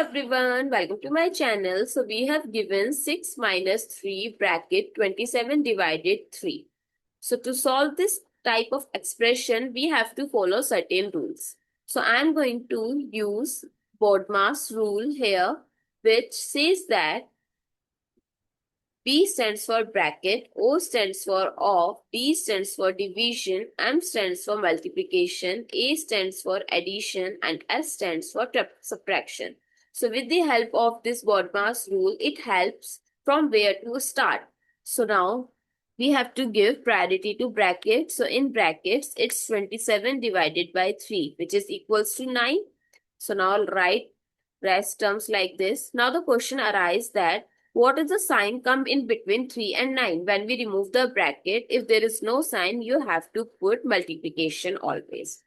Everyone, welcome to my channel. So we have given 6 minus 3 bracket 27 divided 3. So to solve this type of expression, we have to follow certain rules. So I am going to use BODMAS rule here, which says that B stands for bracket, O stands for off, D stands for division, M stands for multiplication, A stands for addition, and S stands for subtraction. So with the help of this BODMAS rule, it helps from where to start. So now we have to give priority to brackets. So in brackets, it's 27 divided by 3, which is equals to 9. So now I'll write rest terms like this. Now the question arises that what is the sign come in between 3 and 9? When we remove the bracket, if there is no sign, you have to put multiplication always.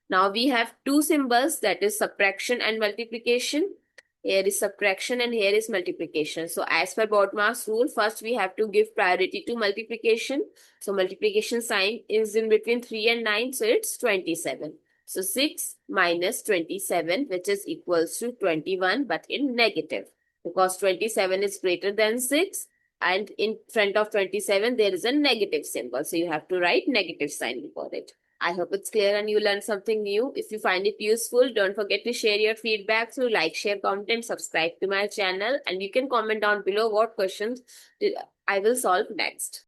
Now we have two symbols, that is subtraction and multiplication. Here is subtraction and here is multiplication. So as per BODMAS rule, first we have to give priority to multiplication. So multiplication sign is in between 3 and 9, so it's 27. So 6 minus 27, which is equals to 21, but in negative, because 27 is greater than 6 and in front of 27 there is a negative symbol. So you have to write negative sign before it. I hope it's clear and you learned something new. If you find it useful, don't forget to share your feedback through like, share, comment and subscribe to my channel. And you can comment down below what questions I will solve next.